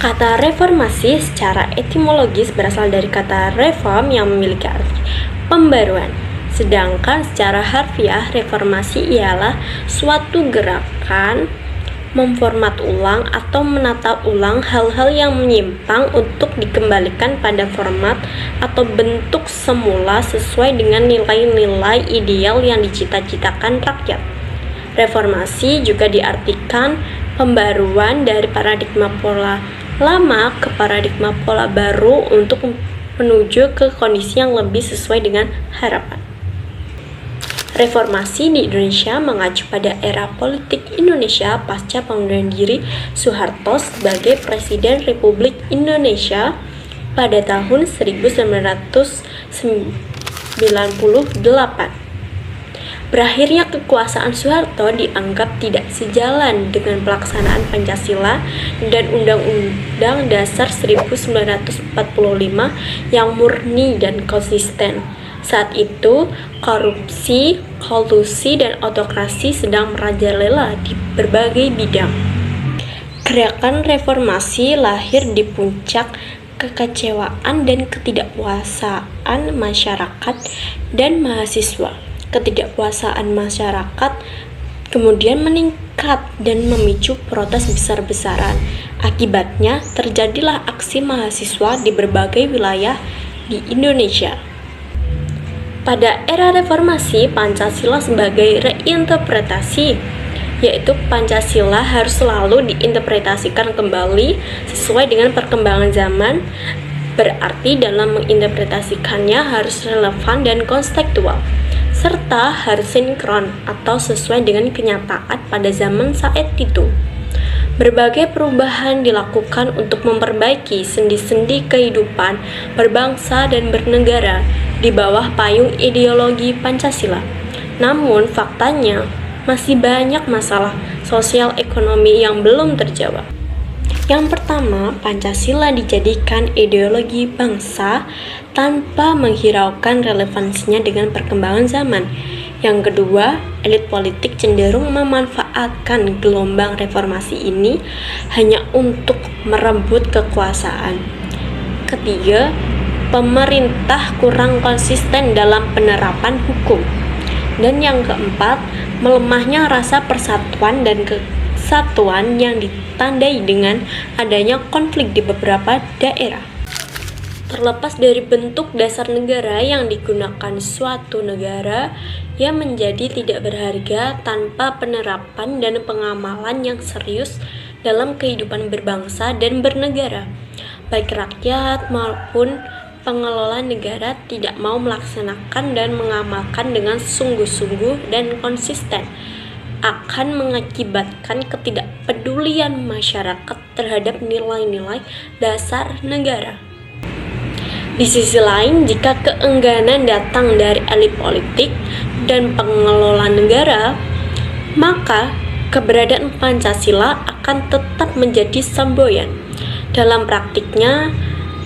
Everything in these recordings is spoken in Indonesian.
Kata reformasi secara etimologis berasal dari kata reform yang memiliki arti pembaruan. Sedangkan secara harfiah, reformasi ialah suatu gerakan memformat ulang atau menata ulang hal-hal yang menyimpang untuk dikembalikan pada format atau bentuk semula sesuai dengan nilai-nilai ideal yang dicita-citakan rakyat. Reformasi juga diartikan pembaruan dari paradigma pola lama ke paradigma pola baru untuk menuju ke kondisi yang lebih sesuai dengan harapan. Reformasi di Indonesia mengacu pada era politik Indonesia pasca pengunduran diri Soeharto sebagai Presiden Republik Indonesia pada tahun 1998. Berakhirnya kekuasaan Soeharto dianggap tidak sejalan dengan pelaksanaan Pancasila dan Undang-Undang Dasar 1945 yang murni dan konsisten. Saat itu, korupsi, kolusi, dan autokrasi sedang merajalela di berbagai bidang. Gerakan reformasi lahir di puncak kekecewaan dan ketidakpuasaan masyarakat dan mahasiswa. Ketidakpuasaan masyarakat kemudian meningkat dan memicu protes besar-besaran. Akibatnya, terjadilah aksi mahasiswa di berbagai wilayah di Indonesia. Pada era reformasi, Pancasila sebagai reinterpretasi, yaitu Pancasila harus selalu diinterpretasikan kembali sesuai dengan perkembangan zaman, berarti dalam menginterpretasikannya harus relevan dan kontekstual, serta harus sinkron atau sesuai dengan kenyataan pada zaman saat itu. Berbagai perubahan dilakukan untuk memperbaiki sendi-sendi kehidupan berbangsa dan bernegara di bawah payung ideologi Pancasila. Namun faktanya masih banyak masalah sosial ekonomi yang belum terjawab. Yang pertama, Pancasila dijadikan ideologi bangsa tanpa menghiraukan relevansinya dengan perkembangan zaman. Yang kedua, elit politik cenderung memanfaatkan gelombang reformasi ini hanya untuk merebut kekuasaan. Ketiga, pemerintah kurang konsisten dalam penerapan hukum. Dan yang keempat, melemahnya rasa persatuan dan kesatuan yang ditandai dengan adanya konflik di beberapa daerah. Terlepas dari bentuk dasar negara yang digunakan suatu negara, ia menjadi tidak berharga tanpa penerapan dan pengamalan yang serius dalam kehidupan berbangsa dan bernegara. Baik rakyat maupun pengelola negara tidak mau melaksanakan dan mengamalkan dengan sungguh-sungguh dan konsisten, akan mengakibatkan ketidakpedulian masyarakat terhadap nilai-nilai dasar negara. Di sisi lain, jika keengganan datang dari elit politik dan pengelola negara, maka keberadaan Pancasila akan tetap menjadi semboyan. Dalam praktiknya,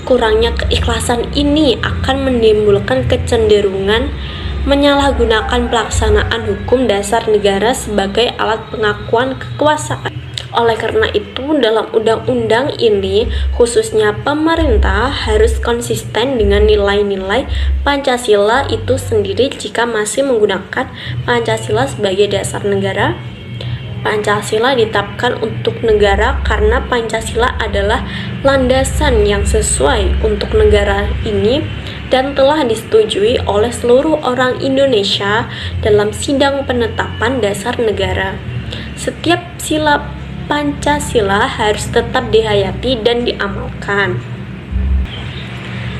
kurangnya keikhlasan ini akan menimbulkan kecenderungan menyalahgunakan pelaksanaan hukum dasar negara sebagai alat pengakuan kekuasaan. Oleh karena itu, dalam undang-undang ini, khususnya pemerintah harus konsisten dengan nilai-nilai Pancasila itu sendiri jika masih menggunakan Pancasila sebagai dasar negara. Pancasila ditetapkan untuk negara karena Pancasila adalah landasan yang sesuai untuk negara ini dan telah disetujui oleh seluruh orang Indonesia dalam sidang penetapan dasar negara. Setiap sila Pancasila harus tetap dihayati dan diamalkan.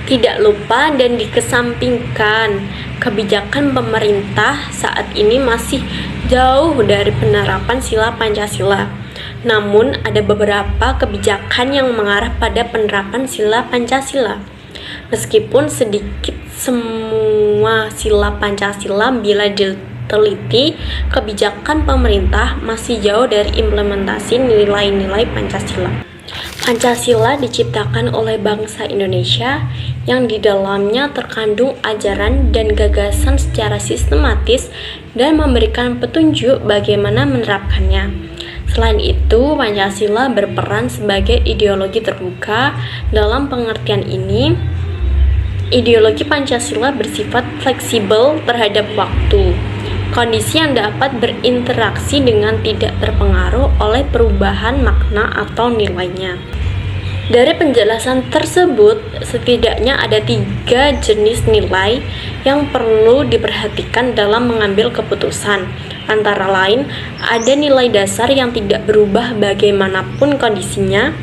Tidak lupa dan dikesampingkan, kebijakan pemerintah saat ini masih jauh dari penerapan sila Pancasila. Namun, ada beberapa kebijakan yang mengarah pada penerapan sila Pancasila. Meskipun sedikit semua sila Pancasila bila diteliti, kebijakan pemerintah masih jauh dari implementasi nilai-nilai Pancasila. Pancasila diciptakan oleh bangsa Indonesia yang di dalamnya terkandung ajaran dan gagasan secara sistematis dan memberikan petunjuk bagaimana menerapkannya. Selain itu, Pancasila berperan sebagai ideologi terbuka. Dalam pengertian ini, ideologi Pancasila bersifat fleksibel terhadap waktu, kondisi yang dapat berinteraksi dengan tidak terpengaruh oleh perubahan makna atau nilainya. Dari penjelasan tersebut, setidaknya ada 3 jenis nilai yang perlu diperhatikan dalam mengambil keputusan. Antara lain, ada nilai dasar yang tidak berubah bagaimanapun kondisinya,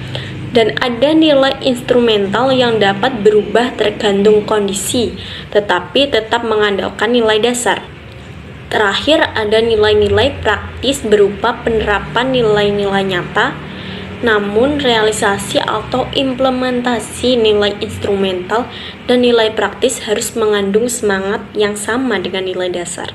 dan ada nilai instrumental yang dapat berubah tergantung kondisi, tetapi tetap mengandalkan nilai dasar. Terakhir, ada nilai-nilai praktis berupa penerapan nilai-nilai nyata, namun realisasi atau implementasi nilai instrumental dan nilai praktis harus mengandung semangat yang sama dengan nilai dasar.